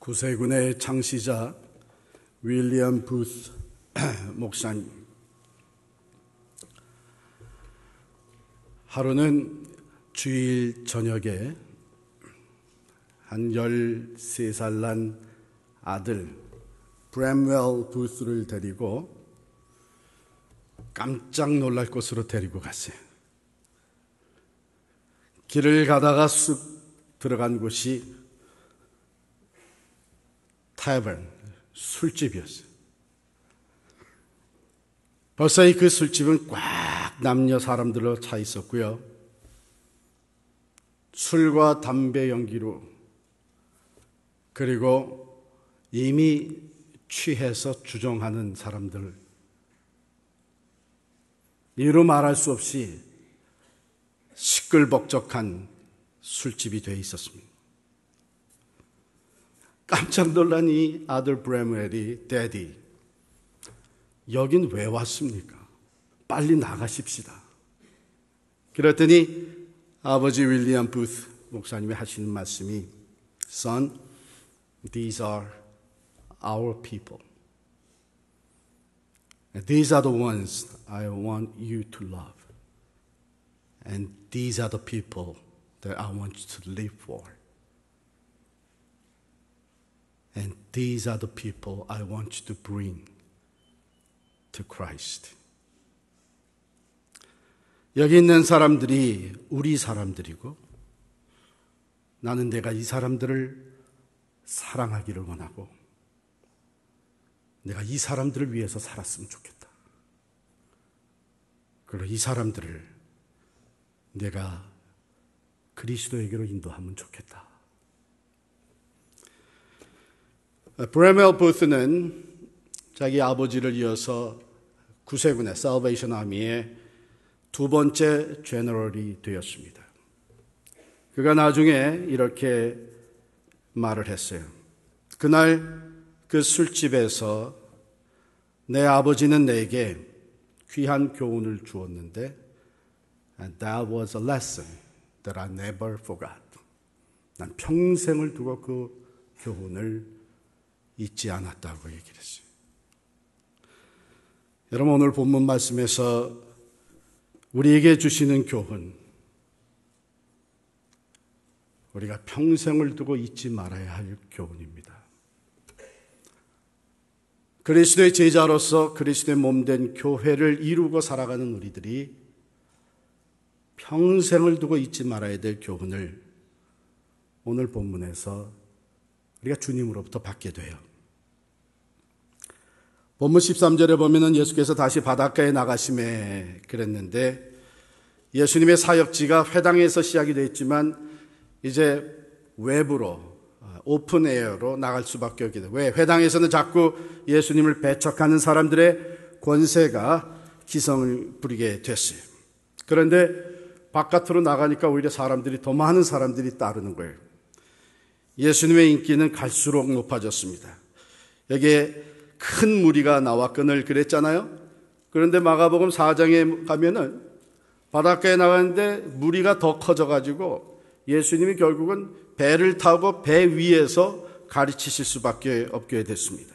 구세군의 창시자 윌리엄 부스 목사님. 하루는 주일 저녁에 한 13살 난 아들 브램웰 부스를 데리고 깜짝 놀랄 곳으로 데리고 갔어요. 길을 가다가 쑥 들어간 곳이 타이번, 술집이었어요. 벌써 그 술집은 꽉 남녀 사람들로 차 있었고요. 술과 담배 연기로, 그리고 이미 취해서 주정하는 사람들, 이루 말할 수 없이 시끌벅적한 술집이 되어 있었습니다. 깜짝 놀란 이 아들 브램웰이 데디, 여긴 왜 왔습니까? 빨리 나가십시다. 그랬더니 아버지 윌리엄 부스 목사님이 하시는 말씀이 Son, these are our people. These are the ones I want you to love. And these are the people that I want you to live for. And these are the people I want you to bring to Christ. 여기 있는 사람들이 우리 사람들이고 나는 내가 이 사람들을 사랑하기를 원하고 내가 이 사람들을 위해서 살았으면 좋겠다. 그리고 이 사람들을 내가 그리스도에게로 인도하면 좋겠다. 브램웰 부스는 자기 아버지를 이어서 구세군의 Salvation Army의 두 번째 제너럴이 되었습니다. 그가 나중에 이렇게 말을 했어요. 그날 그 술집에서 내 아버지는 내게 귀한 교훈을 주었는데 And that was a lesson that I never forgot. 난 평생을 두고 그 교훈을 잊지 않았다고 얘기를 했어요. 여러분, 오늘 본문 말씀에서 우리에게 주시는 교훈, 우리가 평생을 두고 잊지 말아야 할 교훈입니다. 그리스도의 제자로서 그리스도의 몸된 교회를 이루고 살아가는 우리들이 평생을 두고 잊지 말아야 될 교훈을 오늘 본문에서 우리가 주님으로부터 받게 돼요. 본문 13절에 보면은 예수께서 다시 바닷가에 나가심에 그랬는데 예수님의 사역지가 회당에서 시작이 됐지만 이제 외부로 오픈 에어로 나갈 수밖에 없게 돼요. 왜? 회당에서는 자꾸 예수님을 배척하는 사람들의 권세가 기성을 부리게 됐어요. 그런데 바깥으로 나가니까 오히려 사람들이 더 많은 사람들이 따르는 거예요. 예수님의 인기는 갈수록 높아졌습니다. 여기에 큰 무리가 나와 끈을 그랬잖아요. 그런데 마가복음 4장에 가면은 바닷가에 나가는데 무리가 더 커져가지고 예수님이 결국은 배를 타고 배 위에서 가르치실 수밖에 없게 됐습니다.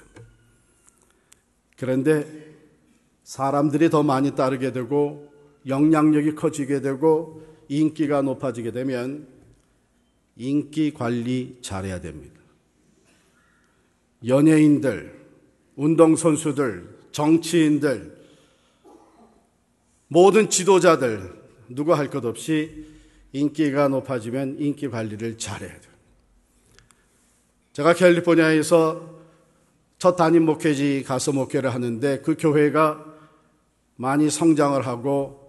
그런데 사람들이 더 많이 따르게 되고 영향력이 커지게 되고 인기가 높아지게 되면 인기 관리 잘해야 됩니다. 연예인들, 운동선수들, 정치인들, 모든 지도자들 누구 할 것 없이 인기가 높아지면 인기 관리를 잘해야 돼요. 제가 캘리포니아에서 첫 담임 목회지 가서 목회를 하는데 그 교회가 많이 성장을 하고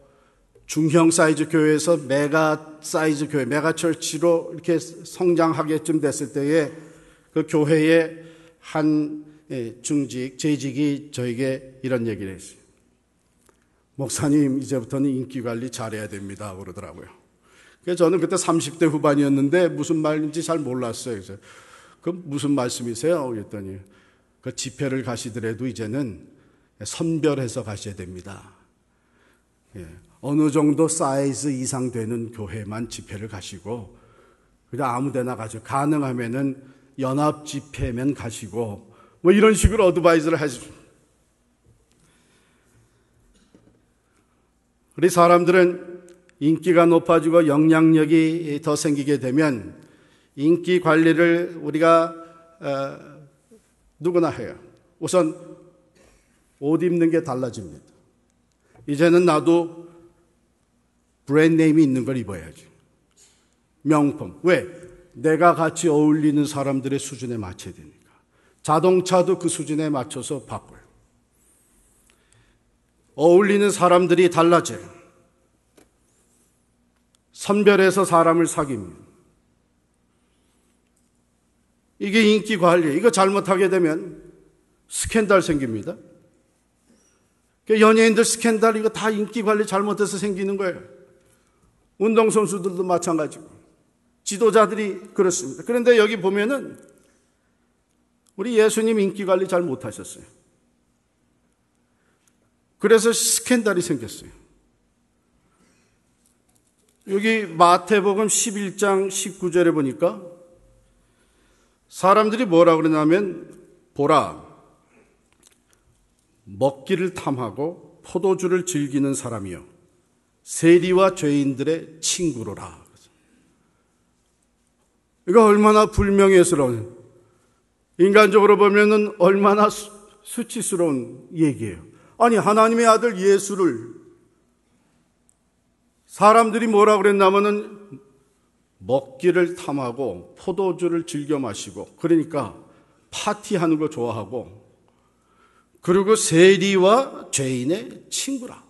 중형 사이즈 교회에서 메가 사이즈 교회, 메가 철치로 이렇게 성장하게쯤 됐을 때에 그 교회의 한 재직이 저에게 이런 얘기를 했어요. 목사님, 이제부터는 인기 관리 잘해야 됩니다. 그러더라고요. 그래서 저는 그때 30대 후반이었는데 무슨 말인지 잘 몰랐어요. 그래서 그 무슨 말씀이세요? 그랬더니 그 집회를 가시더라도 이제는 선별해서 가셔야 됩니다. 어느 정도 사이즈 이상 되는 교회만 집회를 가시고 그냥 아무 데나 가죠. 가능하면은 연합 집회면 가시고 뭐 이런 식으로 어드바이즈를 하시죠. 우리 사람들은 인기가 높아지고 영향력이 더 생기게 되면 인기 관리를 우리가 누구나 해요. 우선 옷 입는 게 달라집니다. 이제는 나도 브랜드네임이 있는 걸 입어야지. 명품. 왜? 내가 같이 어울리는 사람들의 수준에 맞춰야 되니까. 자동차도 그 수준에 맞춰서 바꿔요. 어울리는 사람들이 달라져요. 선별해서 사람을 사깁니다. 이게 인기 관리. 이거 잘못하게 되면 스캔들 생깁니다. 연예인들 스캔들 이거 다 인기 관리 잘못해서 생기는 거예요. 운동선수들도 마찬가지고 지도자들이 그렇습니다. 그런데 여기 보면은 우리 예수님 인기 관리 잘 못하셨어요. 그래서 스캔들이 생겼어요. 여기 마태복음 11장 19절에 보니까 사람들이 뭐라 그러냐면 보라 먹기를 탐하고 포도주를 즐기는 사람이요 세리와 죄인들의 친구로라. 이거 얼마나 불명예스러운, 인간적으로 보면은 얼마나 수치스러운 얘기예요. 아니 하나님의 아들 예수를 사람들이 뭐라 그랬냐면은 먹기를 탐하고 포도주를 즐겨 마시고 그러니까 파티하는 거 좋아하고 그리고 세리와 죄인의 친구라.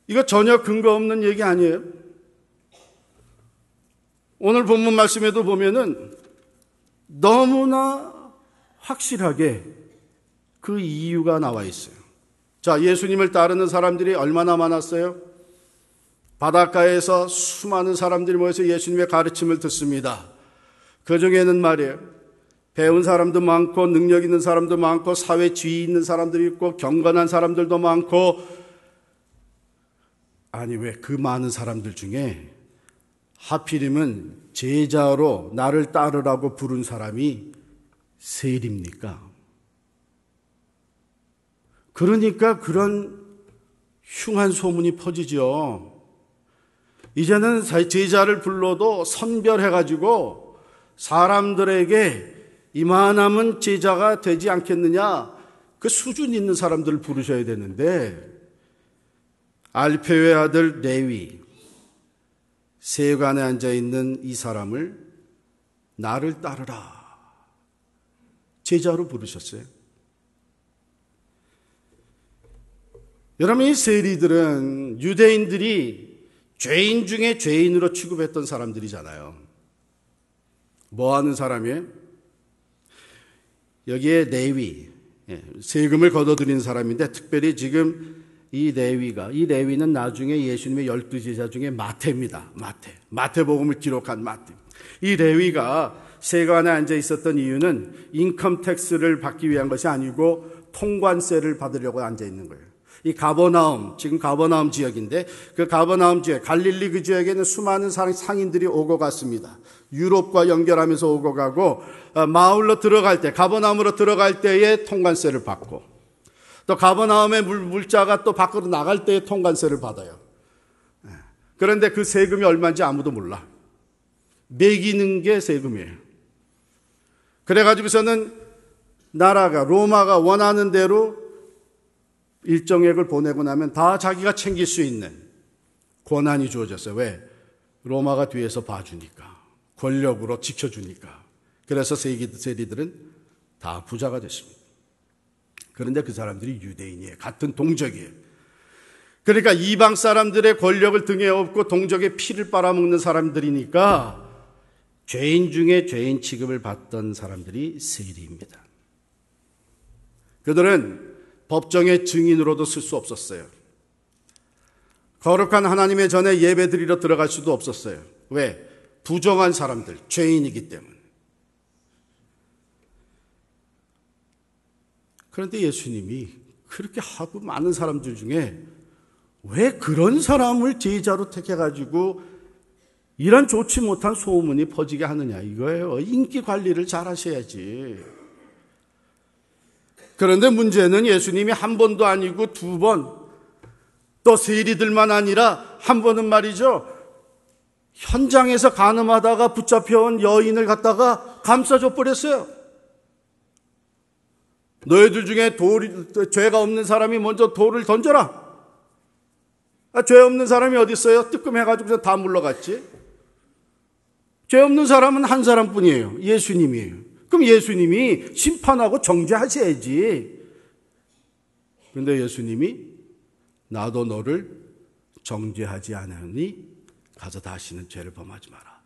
이거 전혀 근거 없는 얘기 아니에요. 오늘 본문 말씀에도 보면은 너무나 확실하게 그 이유가 나와 있어요. 자, 예수님을 따르는 사람들이 얼마나 많았어요? 바닷가에서 수많은 사람들이 모여서 예수님의 가르침을 듣습니다. 그 중에는 말이에요, 배운 사람도 많고 능력 있는 사람도 많고 사회 지위 있는 사람들이 있고 경건한 사람들도 많고, 아니 왜 그 많은 사람들 중에 하필이면 제자로 나를 따르라고 부른 사람이 세리입니까? 그러니까 그런 흉한 소문이 퍼지죠. 이제는 제자를 불러도 선별해가지고 사람들에게 이만하면 제자가 되지 않겠느냐, 그 수준 있는 사람들을 부르셔야 되는데, 알페오의 아들 레위, 세관에 앉아있는 이 사람을 나를 따르라 제자로 부르셨어요. 여러분, 이 세리들은 유대인들이 죄인 중에 죄인으로 취급했던 사람들이잖아요. 뭐 하는 사람이에요? 여기에 레위, 세금을 걷어들이는 사람인데, 특별히 지금 이 레위는 나중에 예수님의 12제자 중에 마태입니다. 마태복음을 기록한 마태. 이 레위가 세관에 앉아 있었던 이유는 인컴 텍스를 받기 위한 것이 아니고 통관세를 받으려고 앉아 있는 거예요. 이 가버나움, 지금 가버나움 지역인데, 그 가버나움 지역, 갈릴리 그 지역에는 수많은 상인들이 오고 갔습니다. 유럽과 연결하면서 오고 가고, 마을로 들어갈 때, 가버나움으로 들어갈 때에 통관세를 받고, 또 가버나움의 물자가 또 밖으로 나갈 때에 통관세를 받아요. 그런데 그 세금이 얼마인지 아무도 몰라. 매기는 게 세금이에요. 그래가지고서는 나라가, 로마가 원하는 대로 일정액을 보내고 나면 다 자기가 챙길 수 있는 권한이 주어졌어요. 왜? 로마가 뒤에서 봐주니까, 권력으로 지켜주니까. 그래서 세리들은 다 부자가 됐습니다. 그런데 그 사람들이 유대인이에요. 같은 동족이에요. 그러니까 이방 사람들의 권력을 등에 업고 동족의 피를 빨아먹는 사람들이니까 죄인 중에 죄인 취급을 받던 사람들이 세리입니다. 그들은 법정의 증인으로도 쓸 수 없었어요. 거룩한 하나님의 전에 예배드리러 들어갈 수도 없었어요. 왜? 부정한 사람들, 죄인이기 때문에. 그런데 예수님이 그렇게 하고 많은 사람들 중에 왜 그런 사람을 제자로 택해가지고 이런 좋지 못한 소문이 퍼지게 하느냐 이거예요. 인기 관리를 잘 하셔야지. 그런데 문제는 예수님이 한 번도 아니고 두 번, 또 세리들만 아니라 한 번은 말이죠, 현장에서 간음하다가 붙잡혀온 여인을 갖다가 감싸줘 버렸어요. 너희들 중에 죄가 없는 사람이 먼저 돌을 던져라. 죄 없는 사람이 어디 있어요? 뜨끔해가지고 다 물러갔지. 죄 없는 사람은 한 사람뿐이에요. 예수님이에요. 그럼 예수님이 심판하고 정죄하셔야지. 그런데 예수님이 나도 너를 정죄하지 않으니 가서 다시는 죄를 범하지 마라.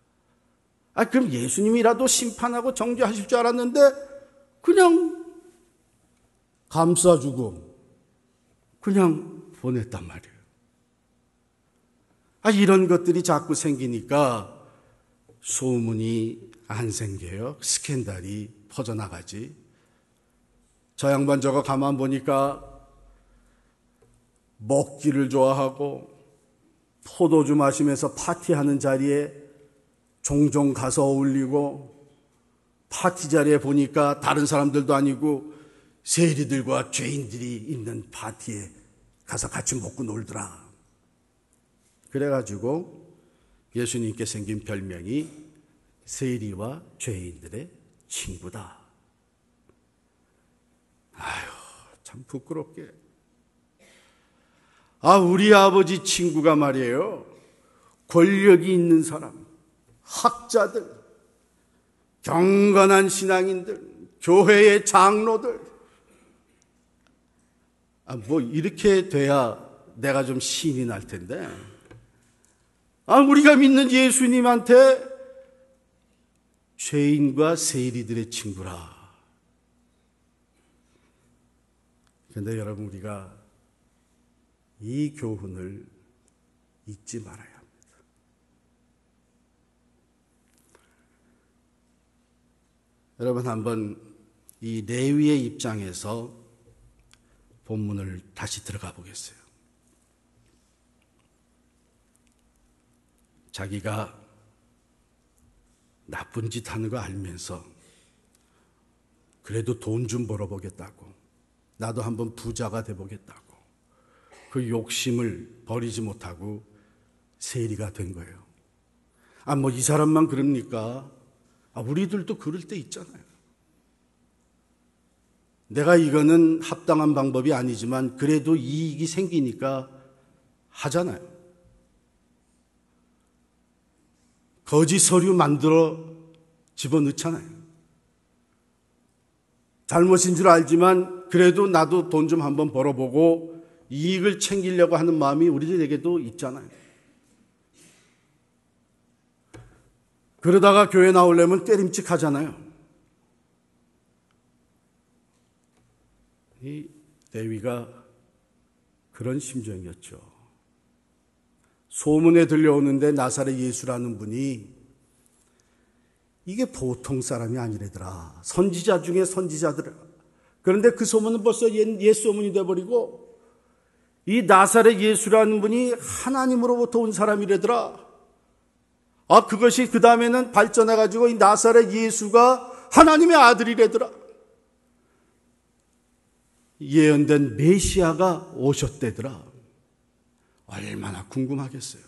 그럼 예수님이라도 심판하고 정죄하실 줄 알았는데 그냥 감싸주고 그냥 보냈단 말이에요. 이런 것들이 자꾸 생기니까 소문이 안 생겨요. 스캔들이 퍼져나가지. 저 양반 저거 가만 보니까 먹기를 좋아하고 포도주 마시면서 파티하는 자리에 종종 가서 어울리고, 파티 자리에 보니까 다른 사람들도 아니고 세리들과 죄인들이 있는 파티에 가서 같이 먹고 놀더라. 그래가지고 예수님께 생긴 별명이 세리와 죄인들의 친구다. 아유, 참 부끄럽게. 우리 아버지 친구가 말이에요, 권력이 있는 사람, 학자들, 경건한 신앙인들, 교회의 장로들. 뭐 이렇게 돼야 내가 좀 신이 날 텐데, 우리가 믿는 예수님한테 죄인과 세리들의 친구라. 그런데 여러분, 우리가 이 교훈을 잊지 말아야 합니다. 여러분, 한번 이 레위의 입장에서 본문을 다시 들어가 보겠어요. 자기가 나쁜 짓 하는 거 알면서 그래도 돈 좀 벌어보겠다고, 나도 한번 부자가 돼보겠다고 그 욕심을 버리지 못하고 세리가 된 거예요. 뭐 이 사람만 그럽니까? 우리들도 그럴 때 있잖아요. 내가 이거는 합당한 방법이 아니지만 그래도 이익이 생기니까 하잖아요. 거짓 서류 만들어 집어넣잖아요. 잘못인 줄 알지만 그래도 나도 돈 좀 한번 벌어보고 이익을 챙기려고 하는 마음이 우리들에게도 있잖아요. 그러다가 교회 나오려면 깨림칙하잖아요. 이 레위가 그런 심정이었죠. 소문에 들려오는데 나사렛 예수라는 분이 이게 보통 사람이 아니래더라. 선지자 중에 선지자들. 그런데 그 소문은 벌써 옛 소문이 돼버리고, 이 나사렛 예수라는 분이 하나님으로부터 온 사람이래더라. 그것이 그 다음에는 발전해가지고 이 나사렛 예수가 하나님의 아들이래더라. 예언된 메시아가 오셨대더라. 얼마나 궁금하겠어요.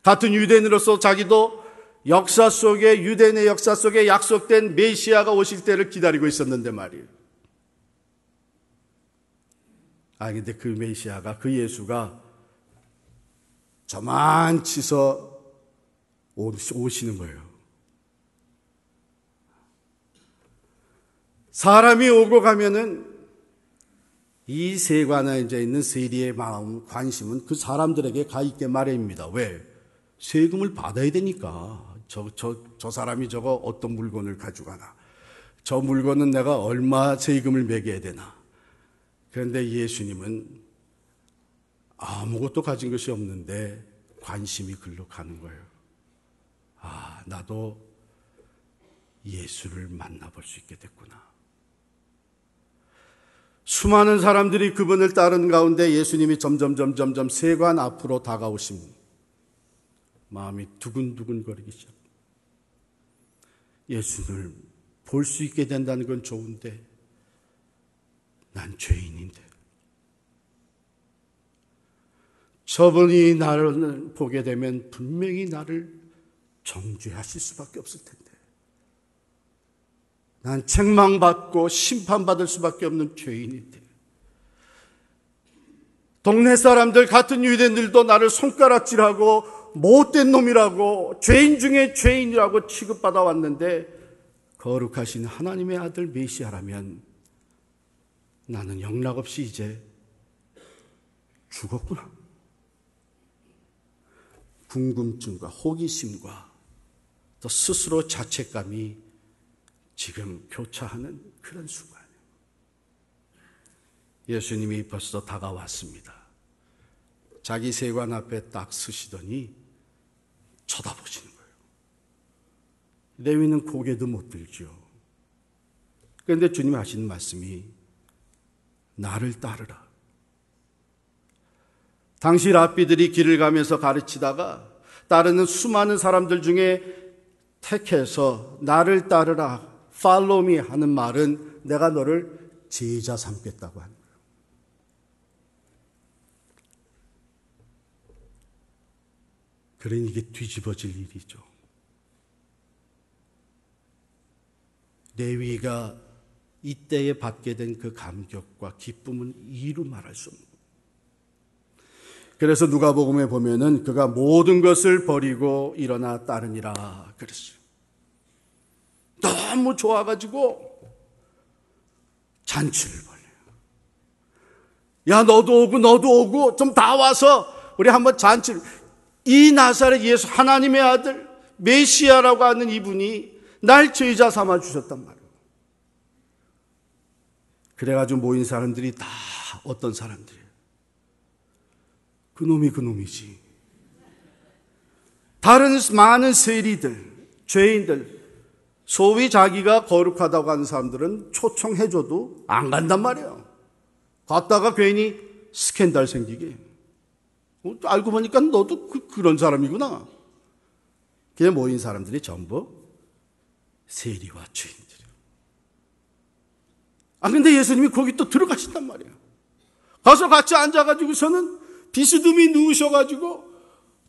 같은 유대인으로서 자기도 역사 속에, 유대인의 역사 속에 약속된 메시아가 오실 때를 기다리고 있었는데 말이에요. 근데 그 메시아가, 그 예수가 저만치서 오시는 거예요. 사람이 오고 가면은 이 세관에 이제 있는 세리의 마음, 관심은 그 사람들에게 가 있게 마련입니다. 왜? 세금을 받아야 되니까. 저 사람이 저거 어떤 물건을 가져가나, 저 물건은 내가 얼마 세금을 매겨야 되나. 그런데 예수님은 아무것도 가진 것이 없는데 관심이 글로 가는 거예요. 나도 예수를 만나볼 수 있게 됐구나. 수많은 사람들이 그분을 따른 가운데 예수님이 점점 세관 앞으로 다가오십니다. 마음이 두근두근거리기 시작. 예수님을 볼 수 있게 된다는 건 좋은데 난 죄인인데, 저분이 나를 보게 되면 분명히 나를 정죄하실 수밖에 없을 텐데, 난 책망받고 심판받을 수밖에 없는 죄인인데, 동네 사람들, 같은 유대인들도 나를 손가락질하고 못된 놈이라고, 죄인 중에 죄인이라고 취급받아 왔는데, 거룩하신 하나님의 아들 메시아라면 나는 영락없이 이제 죽었구나. 궁금증과 호기심과 또 스스로 자책감이 지금 교차하는 그런 순간이에요. 예수님이 벌써 다가왔습니다. 자기 세관 앞에 딱 서시더니 쳐다보시는 거예요. 레위는 고개도 못 들죠. 그런데 주님이 하시는 말씀이 나를 따르라. 당시 랍비들이 길을 가면서 가르치다가 따르는 수많은 사람들 중에 택해서 나를 따르라, follow me 하는 말은 내가 너를 제자 삼겠다고 하는 거예요. 그러니 이게 뒤집어질 일이죠. 레위가 이때에 받게 된 그 감격과 기쁨은 이루 말할 수 없는 거예요. 그래서 누가복음에 보면은 그가 모든 것을 버리고 일어나 따르니라 그랬어요. 너무 좋아가지고 잔치를 벌려요. 야, 너도 오고 좀 다 와서 우리 한번 잔치를. 이 나사렛 예수, 하나님의 아들 메시아라고 하는 이분이 날 제자 삼아 주셨단 말이에요. 그래가지고 모인 사람들이 다 어떤 사람들이에요? 그놈이지. 다른 많은 세리들, 죄인들, 소위 자기가 거룩하다고 하는 사람들은 초청해줘도 안 간단 말이에요. 갔다가 괜히 스캔들 생기게. 알고 보니까 너도 그런 사람이구나. 그게 모인 사람들이 전부 세리와 죄인들이에요. 근데 예수님이 거기 또 들어가신단 말이에요. 가서 같이 앉아가지고서는 비스듬히 누우셔가지고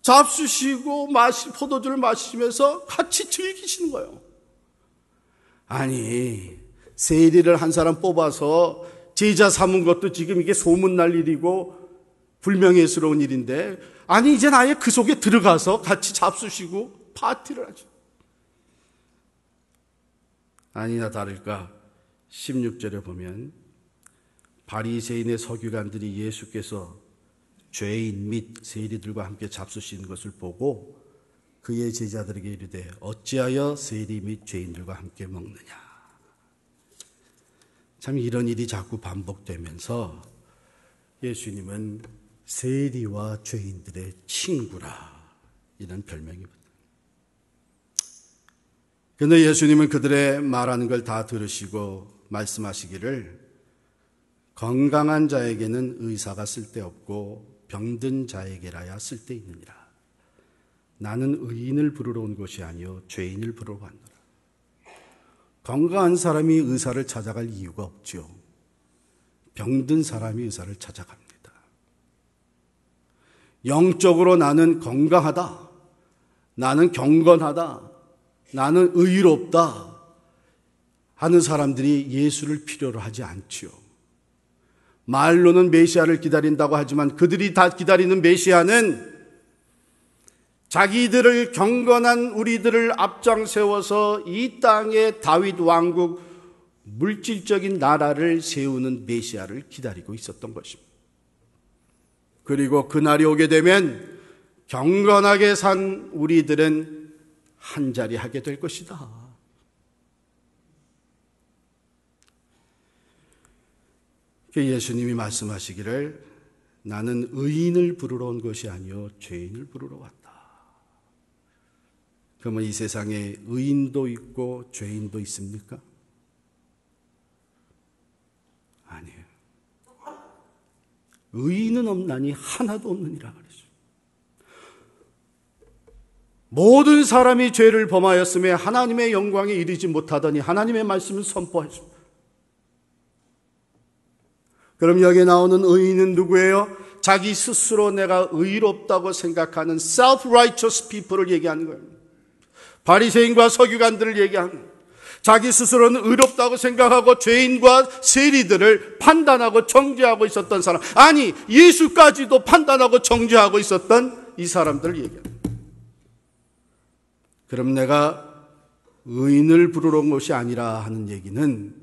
잡수시고 포도주를 마시면서 같이 즐기시는 거예요. 아니, 세리를 한 사람 뽑아서 제자 삼은 것도 지금 이게 소문날 일이고 불명예스러운 일인데, 아니 이젠 아예 그 속에 들어가서 같이 잡수시고 파티를 하죠. 아니나 다를까 16절에 보면 바리새인의 서기관들이 예수께서 죄인 및 세리들과 함께 잡수시는 것을 보고 그의 제자들에게 이르되 어찌하여 세리 및 죄인들과 함께 먹느냐. 참 이런 일이 자꾸 반복되면서 예수님은 세리와 죄인들의 친구라, 이런 별명이거든요. 그런데 예수님은 그들의 말하는 걸 다 들으시고 말씀하시기를 건강한 자에게는 의사가 쓸데없고 병든 자에게라야 쓸데있느니라. 나는 의인을 부르러 온 것이 아니요 죄인을 부르러 왔노라. 건강한 사람이 의사를 찾아갈 이유가 없죠. 병든 사람이 의사를 찾아갑니다. 영적으로 나는 건강하다, 나는 경건하다, 나는 의롭다 하는 사람들이 예수를 필요로 하지 않지요. 말로는 메시아를 기다린다고 하지만 그들이 다 기다리는 메시아는 자기들을 경건한 우리들을 앞장 세워서 이 땅에 다윗 왕국 물질적인 나라를 세우는 메시아를 기다리고 있었던 것입니다. 그리고 그날이 오게 되면 경건하게 산 우리들은 한자리 하게 될 것이다. 예수님이 말씀하시기를 나는 의인을 부르러 온 것이 아니요 죄인을 부르러 왔다. 그러면 이 세상에 의인도 있고 죄인도 있습니까? 아니에요. 의인은 없나니 하나도 없느니라 그랬어요. 모든 사람이 죄를 범하였음에 하나님의 영광에 이르지 못하더니 하나님의 말씀을 선포하십니다. 그럼 여기에 나오는 의인은 누구예요? 자기 스스로 내가 의롭다고 생각하는 self-righteous people을 얘기하는 거예요. 바리새인과 서기관들을 얘기하는 거예요. 자기 스스로는 의롭다고 생각하고 죄인과 세리들을 판단하고 정죄하고 있었던 사람, 아니 예수까지도 판단하고 정죄하고 있었던 이 사람들을 얘기합니다. 그럼 내가 의인을 부르러 온 것이 아니라 하는 얘기는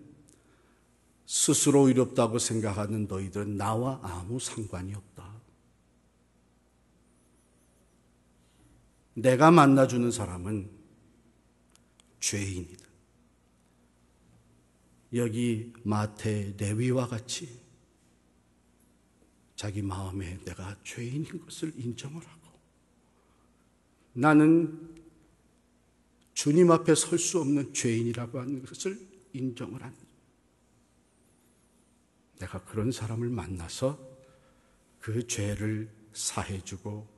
스스로 의롭다고 생각하는 너희들은 나와 아무 상관이 없다. 내가 만나주는 사람은 죄인이다. 여기 마태 레위와 같이 자기 마음에 내가 죄인인 것을 인정을 하고 나는 주님 앞에 설 수 없는 죄인이라고 하는 것을 인정을 합니다. 내가 그런 사람을 만나서 그 죄를 사해주고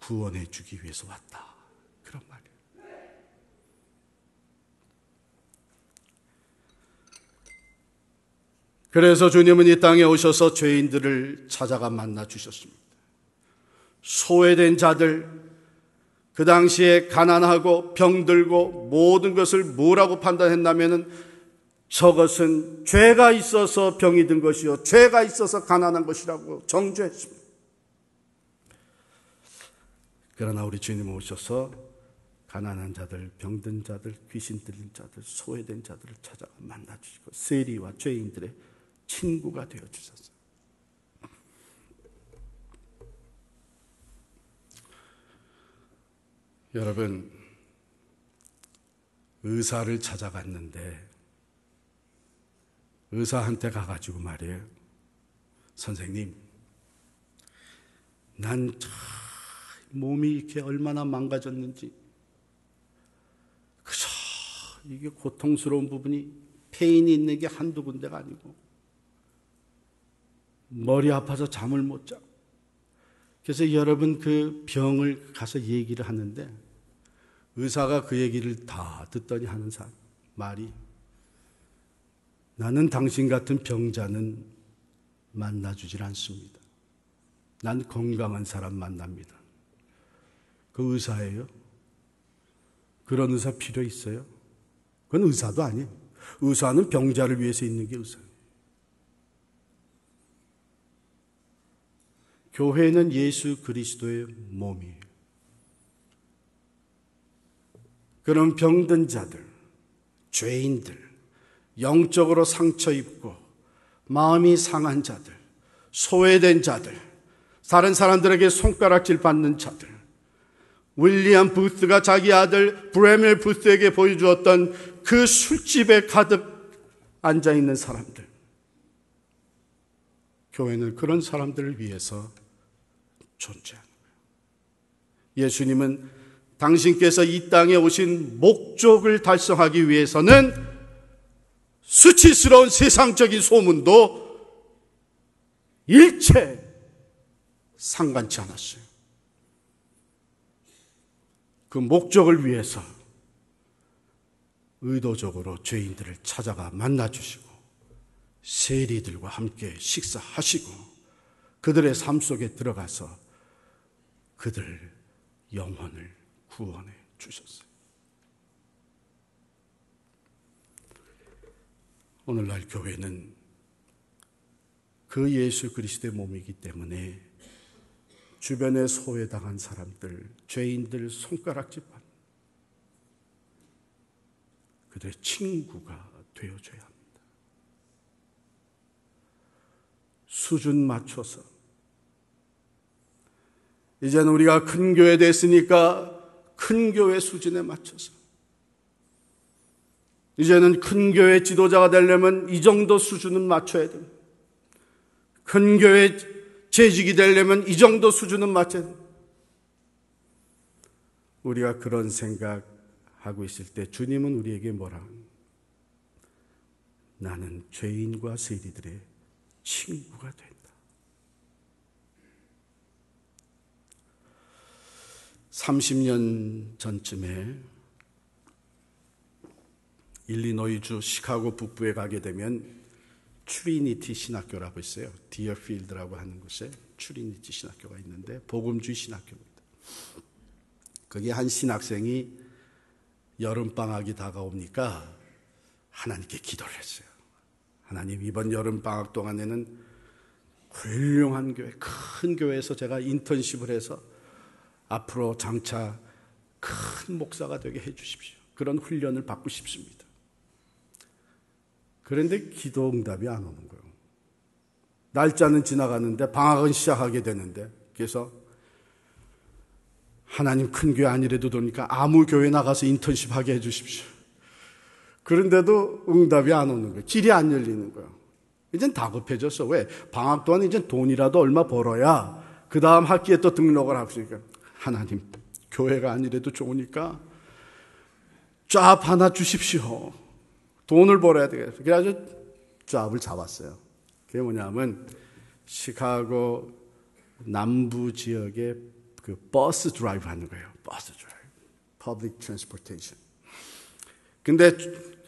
구원해주기 위해서 왔다. 그런 말이에요. 그래서 주님은 이 땅에 오셔서 죄인들을 찾아가 만나 주셨습니다. 소외된 자들, 그 당시에 가난하고 병들고 모든 것을 뭐라고 판단했냐면은 저것은 죄가 있어서 병이 든 것이요 죄가 있어서 가난한 것이라고 정죄했습니다. 그러나 우리 주님 오셔서 가난한 자들, 병든 자들, 귀신 들린 자들, 소외된 자들을 찾아가 만나주시고 세리와 죄인들의 친구가 되어주셨어요. 여러분, 의사를 찾아갔는데 의사한테 가가지고 말이에요. 선생님, 난 몸이 이렇게 얼마나 망가졌는지 그저 이게 고통스러운 부분이 페인이 있는 게 한두 군데가 아니고 머리 아파서 잠을 못 자. 그래서 여러분 그 병을 가서 얘기를 하는데 의사가 그 얘기를 다 듣더니 하는 말이 나는 당신 같은 병자는 만나주질 않습니다. 난 건강한 사람 만납니다. 그 의사예요? 그런 의사 필요 있어요? 그건 의사도 아니에요. 의사는 병자를 위해서 있는 게 의사예요. 교회는 예수 그리스도의 몸이에요. 그런 병든 자들, 죄인들, 영적으로 상처 입고 마음이 상한 자들, 소외된 자들, 다른 사람들에게 손가락질 받는 자들, 윌리엄 부스가 자기 아들 브레멜 부스에게 보여주었던 그 술집에 가득 앉아있는 사람들, 교회는 그런 사람들을 위해서 존재하는 거예요. 예수님은 당신께서 이 땅에 오신 목적을 달성하기 위해서는 수치스러운 세상적인 소문도 일체 상관치 않았어요. 그 목적을 위해서 의도적으로 죄인들을 찾아가 만나주시고 세리들과 함께 식사하시고 그들의 삶 속에 들어가서 그들 영혼을 구원해 주셨어요. 오늘날 교회는 그 예수 그리스도의 몸이기 때문에 주변에 소외당한 사람들, 죄인들 손가락질 받는 그들의 친구가 되어줘야 합니다. 수준 맞춰서 이제는 우리가 큰 교회 됐으니까 큰 교회 수준에 맞춰서 이제는 큰 교회 지도자가 되려면 이 정도 수준은 맞춰야 됩니다. 큰 교회 재직이 되려면 이 정도 수준은 맞춰야 됩니다. 우리가 그런 생각하고 있을 때 주님은 우리에게 뭐라 합니까? 나는 죄인과 세리들의 친구가 된다. 30년 전쯤에 일리노이주 시카고 북부에 가게 되면 트리니티 신학교라고 있어요. 디어필드라고 하는 곳에 트리니티 신학교가 있는데 복음주의 신학교입니다. 거기 한 신학생이 여름방학이 다가오니까 하나님께 기도를 했어요. 하나님, 이번 여름방학 동안에는 훌륭한 교회, 큰 교회에서 제가 인턴십을 해서 앞으로 장차 큰 목사가 되게 해 주십시오. 그런 훈련을 받고 싶습니다. 그런데 기도 응답이 안 오는 거예요. 날짜는 지나가는데 방학은 시작하게 되는데, 그래서 하나님, 큰 교회 아니래도 되니까 아무 교회 나가서 인턴십 하게 해 주십시오. 그런데도 응답이 안 오는 거예요. 길이 안 열리는 거예요. 이젠 다급해졌어. 왜? 방학 동안 이젠 돈이라도 얼마 벌어야 그 다음 학기에 또 등록을 하시니까, 하나님, 교회가 아니래도 좋으니까 잡 하나 주십시오. 돈을 벌어야 되겠어요. 그래가지고 잡을 잡았어요. 그게 뭐냐면 시카고 남부 지역에 그 버스 드라이브 하는 거예요. 버스 드라이브. Public Transportation. 근데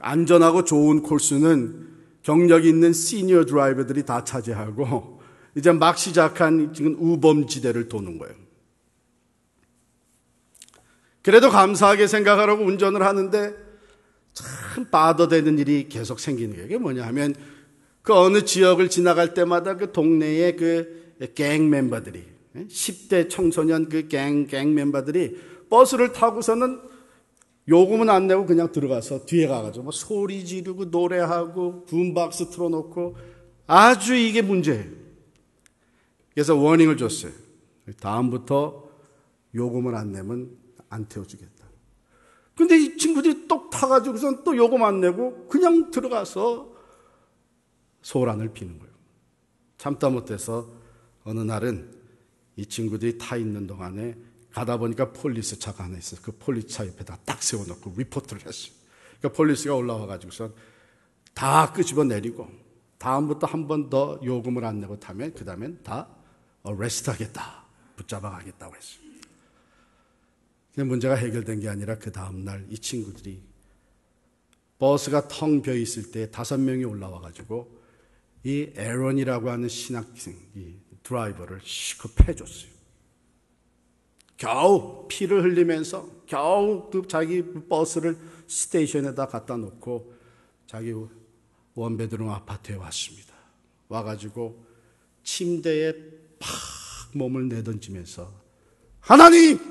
안전하고 좋은 코스는 경력 있는 시니어 드라이버들이 다 차지하고 이제 막 시작한 지금 우범지대를 도는 거예요. 그래도 감사하게 생각하라고 운전을 하는데 참 바더되는 일이 계속 생기는 거예요. 그게 뭐냐 하면 그 어느 지역을 지나갈 때마다 그 동네의 그 갱 멤버들이 10대 청소년 그 갱 멤버들이 버스를 타고서는 요금은 안 내고 그냥 들어가서 뒤에 가가지고 뭐 소리 지르고 노래하고 붐박스 틀어놓고 아주 이게 문제예요. 그래서 워닝을 줬어요. 다음부터 요금을 안 내면 안 태워주겠다. 근데 이 친구들이 똑 타가지고선 또 요금 안 내고 그냥 들어가서 소란을 피는 거예요. 참다 못해서 어느 날은 이 친구들이 타 있는 동안에 가다 보니까 폴리스 차가 하나 있어요. 그 폴리스 차 옆에다 딱 세워놓고 리포트를 했어요. 그러니까 폴리스가 올라와가지고선 다 끄집어 내리고 다음부터 한 번 더 요금을 안 내고 타면 그 다음엔 다 어레스트 하겠다. 붙잡아 가겠다고 했어요. 문제가 해결된 게 아니라 그 다음날 이 친구들이 버스가 텅 비어 있을 때 5명이 올라와가지고 이 에런이라고 하는 신학생, 이 드라이버를 시급 패줬어요. 겨우 피를 흘리면서 겨우 그 자기 버스를 스테이션에다 갖다 놓고 자기 원베드룸 아파트에 왔습니다. 와가지고 침대에 팍 몸을 내던지면서 하나님!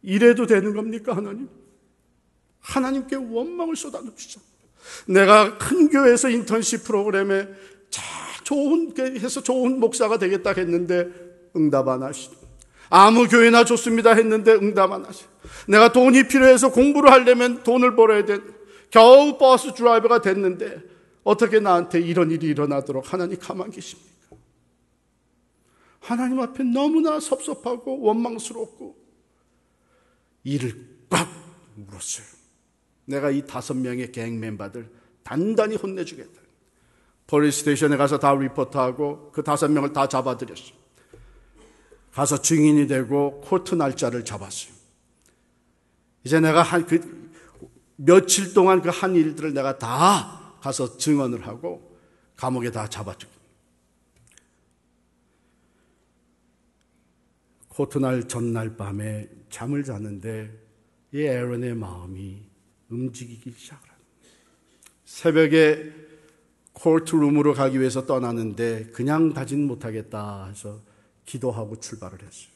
이래도 되는 겁니까, 하나님? 하나님께 원망을 쏟아놓으시죠. 내가 큰 교회에서 인턴십 프로그램에 해서 좋은 목사가 되겠다 했는데 응답 안 하시고, 아무 교회나 좋습니다 했는데 응답 안 하시고, 내가 돈이 필요해서 공부를 하려면 돈을 벌어야 돼. 겨우 버스 드라이버가 됐는데 어떻게 나한테 이런 일이 일어나도록 하나님 가만히 계십니까? 하나님 앞에 너무나 섭섭하고 원망스럽고 이를 꽉 물었어요. 내가 이 5명의 갱 멤버들 단단히 혼내주겠다. 폴리스 스테이션에 가서 다 리포트하고 그 5명을 다 잡아들였어요. 가서 증인이 되고 코트 날짜를 잡았어요. 이제 내가 며칠 동안 그 한 일들을 내가 다 가서 증언을 하고 감옥에 다 잡아주고. 코트날 전날 밤에 잠을 자는데 이 에런의 마음이 움직이기 시작을 합니다. 새벽에 코트룸으로 가기 위해서 떠나는데 그냥 가진 못하겠다 해서 기도하고 출발을 했어요.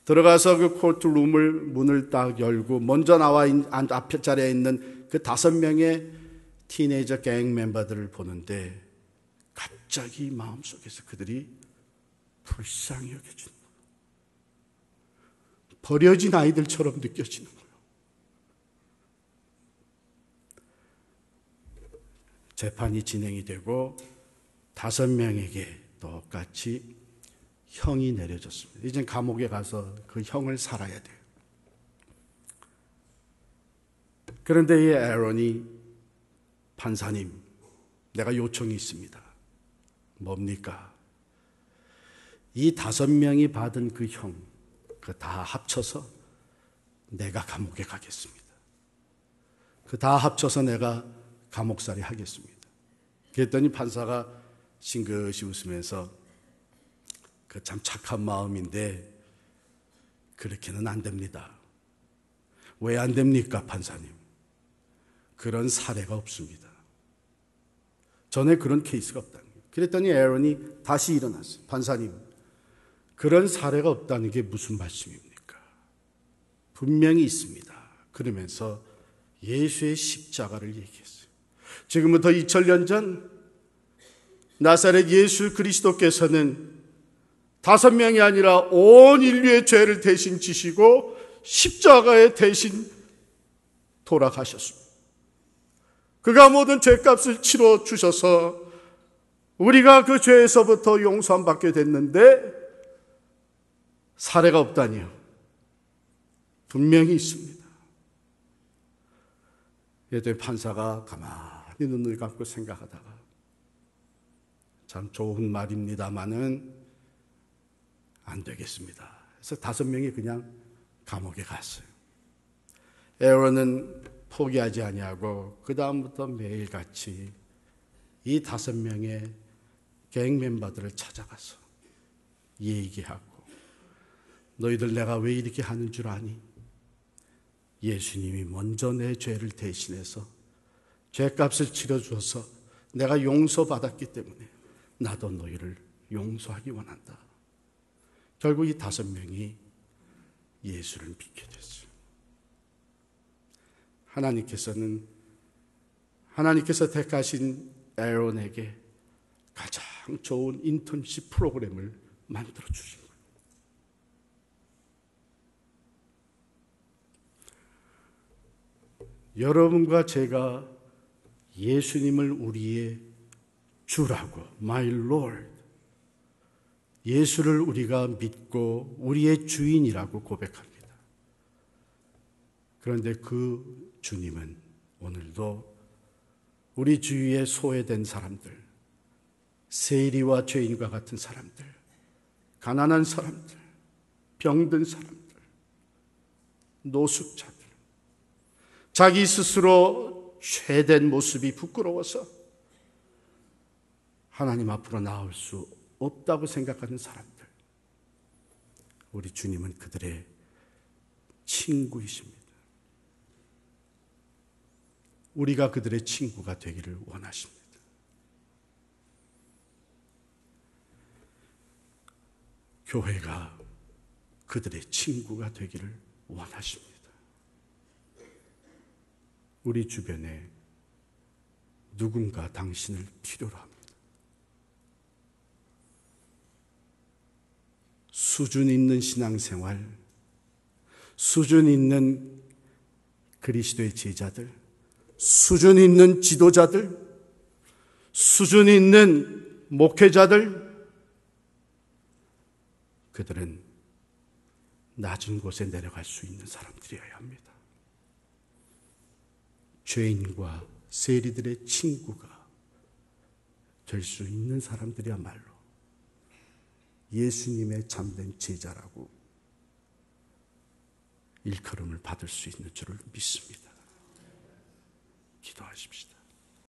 들어가서 그 코트룸을 문을 딱 열고 먼저 나와 앞에 자리에 있는 그 5명의 티네이저 갱 멤버들을 보는데 갑자기 마음속에서 그들이 불쌍히 여겨지는 거예요. 버려진 아이들처럼 느껴지는 거예요. 재판이 진행이 되고 5명에게 똑같이 형이 내려졌습니다. 이젠 감옥에 가서 그 형을 살아야 돼요. 그런데 이 에런이 판사님, 내가 요청이 있습니다. 뭡니까? 이 5명이 받은 그 형, 그 다 합쳐서 내가 감옥에 가겠습니다. 그 다 합쳐서 내가 감옥살이 하겠습니다. 그랬더니 판사가 싱긋이 웃으면서 그 참 착한 마음인데 그렇게는 안 됩니다. 왜 안 됩니까, 판사님? 그런 사례가 없습니다. 전에 그런 케이스가 없다는 거예요. 그랬더니 에런이 다시 일어났어요. 판사님, 그런 사례가 없다는 게 무슨 말씀입니까? 분명히 있습니다. 그러면서 예수의 십자가를 얘기했어요. 지금부터 2000년 전 나사렛 예수 그리스도께서는 5명이 아니라 온 인류의 죄를 대신 지시고 십자가에 대신 돌아가셨습니다. 그가 모든 죄값을 치러 주셔서 우리가 그 죄에서부터 용서함 받게 됐는데 사례가 없다니요. 분명히 있습니다. 예전에 판사가 가만히 눈을 감고 생각하다가 참 좋은 말입니다마는 안 되겠습니다. 그래서 5명이 그냥 감옥에 갔어요. 에런은 포기하지 아니하고 그 다음부터 매일같이 이 5명의 갱 멤버들을 찾아가서 얘기하고, 너희들 내가 왜 이렇게 하는 줄 아니? 예수님이 먼저 내 죄를 대신해서 죄값을 치러주어서 내가 용서받았기 때문에 나도 너희를 용서하기 원한다. 결국 이 5명이 예수를 믿게 됐어요. 하나님께서 택하신 에론에게 가장 좋은 인턴십 프로그램을 만들어 주신 거예요. 여러분과 제가 예수님을 우리의 주라고, My Lord, 예수를 우리가 믿고 우리의 주인이라고 고백합니다. 그런데 그 주님은 오늘도 우리 주위에 소외된 사람들, 세리와 죄인과 같은 사람들, 가난한 사람들, 병든 사람들, 노숙자들, 자기 스스로 죄된 모습이 부끄러워서 하나님 앞으로 나올 수 없다고 생각하는 사람들, 우리 주님은 그들의 친구이십니다. 우리가 그들의 친구가 되기를 원하십니다. 교회가 그들의 친구가 되기를 원하십니다. 우리 주변에 누군가 당신을 필요로 합니다. 수준 있는 신앙생활, 수준 있는 그리스도의 제자들, 수준 있는 지도자들, 수준 있는 목회자들, 그들은 낮은 곳에 내려갈 수 있는 사람들이어야 합니다. 죄인과 세리들의 친구가 될 수 있는 사람들이야말로 예수님의 참된 제자라고 일컬음을 받을 수 있는 줄을 믿습니다. 기도하십시다.